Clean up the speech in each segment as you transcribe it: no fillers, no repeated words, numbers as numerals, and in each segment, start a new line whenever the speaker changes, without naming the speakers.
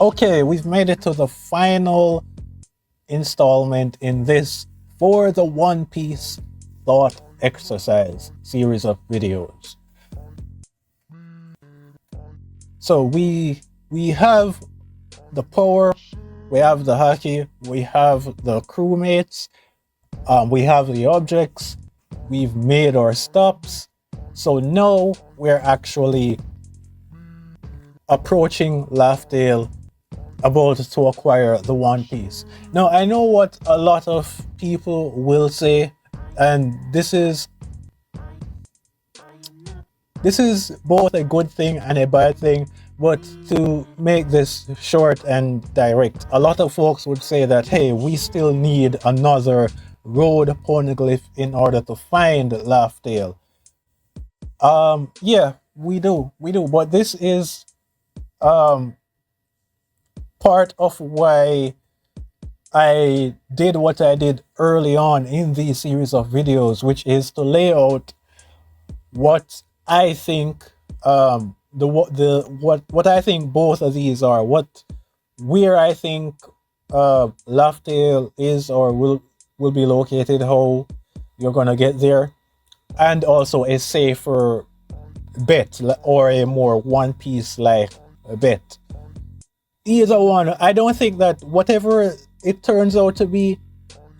Okay, we've made it to the final installment in this For the One Piece Thought Exercise series of videos. So we have the power, we have the haki, we have the crewmates, we have the objects, we've made our stops. So now we're actually approaching Laughdale, about to acquire the One Piece. Now, I know what a lot of people will say, and this is both a good thing and a bad thing, but to make this short and direct, a lot of folks would say that, hey, we still need another road poneglyph in order to find Laughdale. Yeah, we do, but this is um part of why I did what I did early on in these series of videos, which is to lay out what I think what I think both of these are, where I think Laughdale is or will be located, how you're gonna get there, and also a safer bet or a more One Piece like bet. Either one, I don't think that whatever it turns out to be,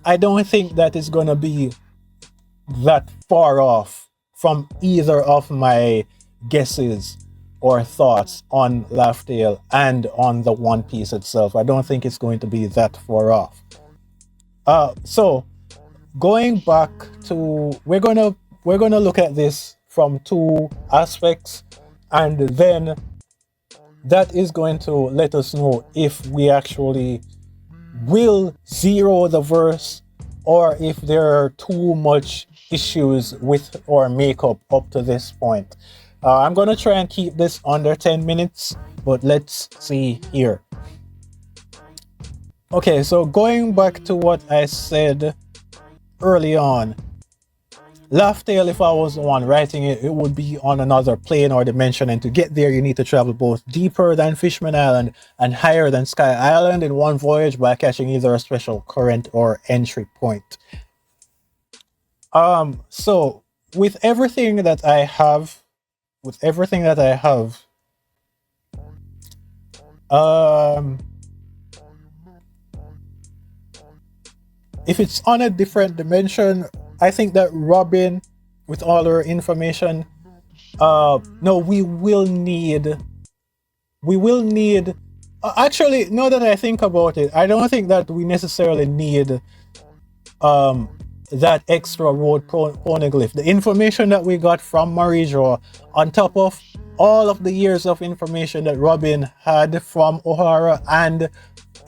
I don't think that it's gonna be that far off from either of my guesses or thoughts on Laughdale and on the One Piece itself. I don't think it's going to be that far off. So going back to, we're gonna look at this from two aspects, and then that is going to let us know if we actually will zero the verse or if there are too much issues with our makeup up to this point. I'm going to try and keep this under 10 minutes, but let's see here. Okay, so going back to what I said early on, Laughdale, if I was the one writing it, it would be on another plane or dimension, and to get there you need to travel both deeper than Fishman Island and higher than Sky Island in one voyage by catching either a special current or entry point. So with everything that I have, if it's on a different dimension, I think that Robin, with all her information, no, we will need. Actually, now that I think about it, I don't think that we necessarily need that extra road poneglyph. The information that we got from Marijo, on top of all of the years of information that Robin had from O'Hara and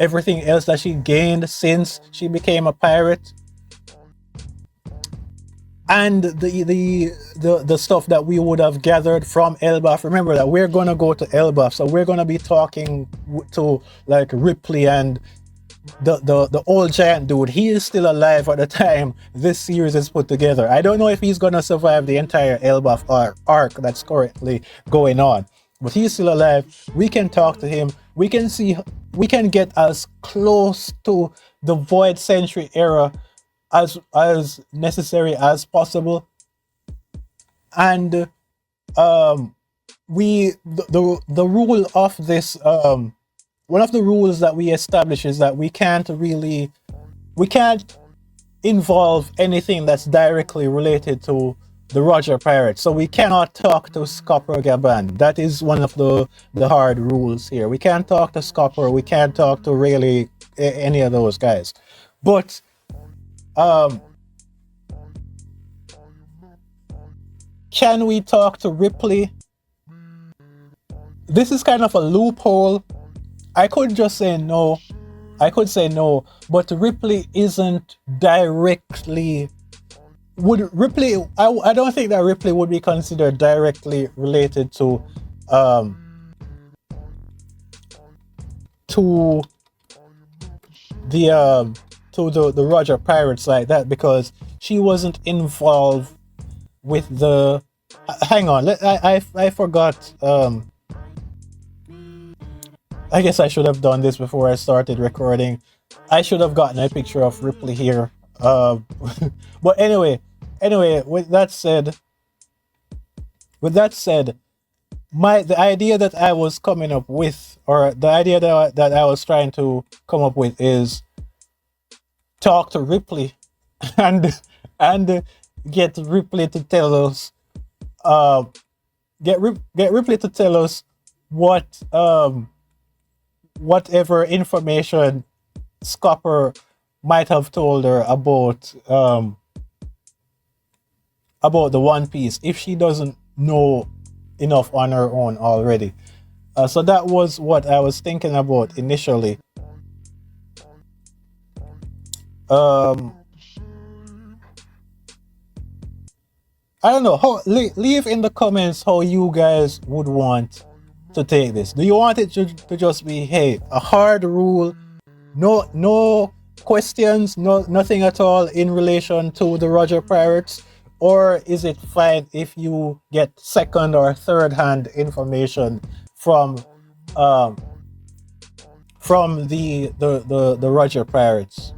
everything else that she gained since she became a pirate, and the stuff that we would have gathered from Elbaf. Remember that we're gonna go to Elbaf, so we're gonna be talking to like Ripley and the old giant dude. He is still alive at the time this series is put together. I don't know if he's gonna survive the entire Elbaf arc that's currently going on, but he's still alive. We can talk to him. We can get as close to the Void Century era as necessary as possible, and the rule of this, one of the rules that we establish is that we can't involve anything that's directly related to the Roger Pirates. So we cannot talk to Scupper Gaban. That is one of the hard rules here. We can't talk to Scupper, we can't talk to really any of those guys. But can we talk to Ripley? This is kind of a loophole. I could just say no. I could say no, but Ripley isn't directly. Would Ripley? I don't think that Ripley would be considered directly related to the Roger Pirates like that, because she wasn't involved with the. Hang on, I forgot. I guess I should have done this before I started recording. I should have gotten a picture of Ripley here. Uh, but anyway, with that said, the idea that I was coming up with, or the idea that I was trying to come up with, is talk to Ripley and and get Ripley to tell us uh get Ripley to tell us what whatever information Scupper might have told her about the One Piece, if she doesn't know enough on her own already. So that was what I was thinking about initially. Um, I don't know. Leave in the comments how you guys would want to take this. Do you want it to just be, hey, a hard rule, no questions, nothing at all in relation to the Roger Pirates, or is it fine if you get second or third hand information from um, the Roger Pirates?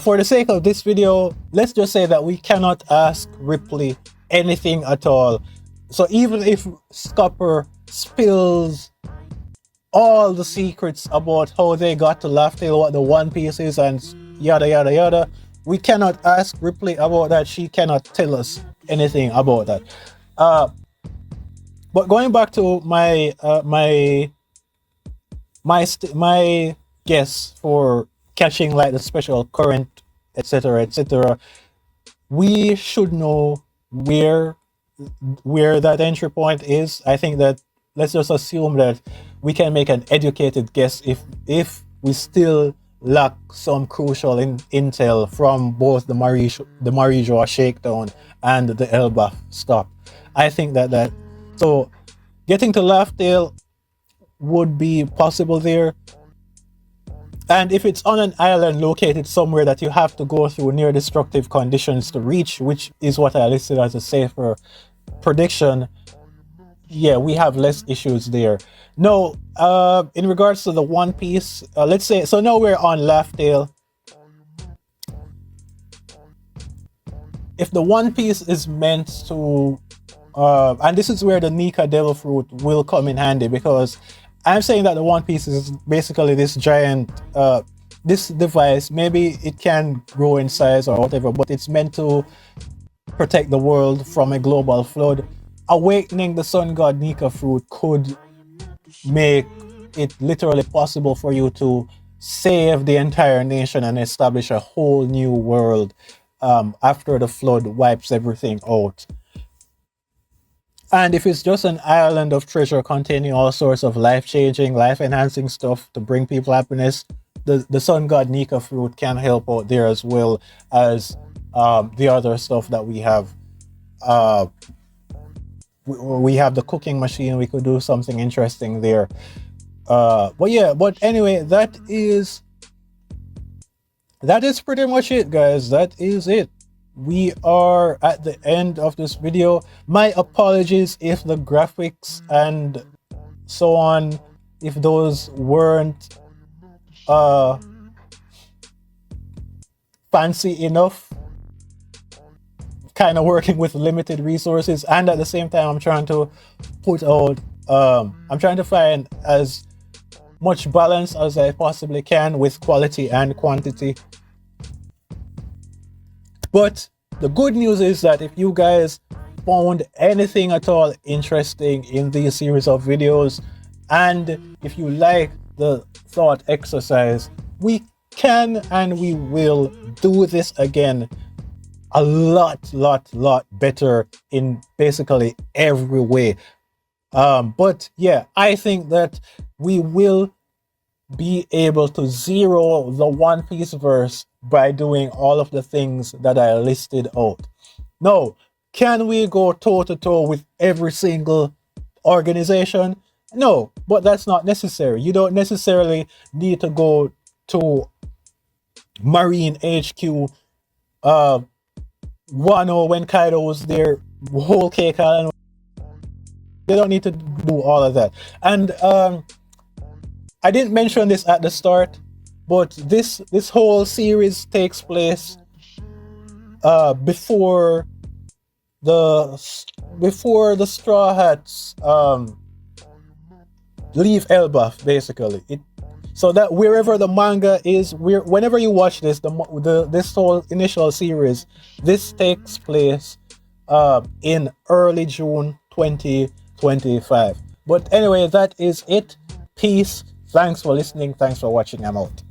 For the sake of this video, let's just say that we cannot ask Ripley anything at all. So even if Scupper spills all the secrets about how they got to Laugh-Tale, what the One Piece is, and yada yada yada, we cannot ask Ripley about that. She cannot tell us anything about that. But going back to my guess for catching like the special current, etc., etc., we should know where that entry point is. I think that let's just assume that we can make an educated guess if we still lack some crucial intel from both the Marijoa shakedown and the Elbaf stop. I think that so getting to Laugh-Tale would be possible there. And if it's on an island located somewhere that you have to go through near destructive conditions to reach, which is what I listed as a safer prediction, yeah, we have less issues there. No, in regards to the One Piece, let's say, so now we're on Laugh-Tale. If the One Piece is meant to, and this is where the Nika Devil Fruit will come in handy, because I'm saying that the One Piece is basically this giant, this device. Maybe it can grow in size or whatever, but it's meant to protect the world from a global flood. Awakening the Sun God Nika Fruit could make it literally possible for you to save the entire nation and establish a whole new world after the flood wipes everything out. And if it's just an island of treasure containing all sorts of life-changing, life-enhancing stuff to bring people happiness, the Sun God Nika Fruit can help out there, as well as the other stuff that we have. We have the cooking machine. We could do something interesting there. But anyway, that is pretty much it, guys. That is it. We are at the end of this video. My apologies if the graphics and so on, if those weren't fancy enough. Kind of working with limited resources, and at the same time I'm trying to put out I'm trying to find as much balance as I possibly can with quality and quantity. But the good news is that if you guys found anything at all interesting in these series of videos, and if you like the thought exercise, we can and we will do this again a lot better in basically every way. But yeah, I think that we will be able to zero the One Piece verse by doing all of the things that I listed out. Now, can we go toe to toe with every single organization? No, but that's not necessary. You don't necessarily need to go to Marine HQ Wano when Kaido was there, whole cake island. They don't need to do all of that. And I didn't mention this at the start, but this whole series takes place before the Straw Hats leave Elbaf, basically. So that wherever the manga is, whenever you watch this, this whole initial series, this takes place in early June 2025. But anyway, that is it. Peace. Thanks for listening. Thanks for watching. I'm out.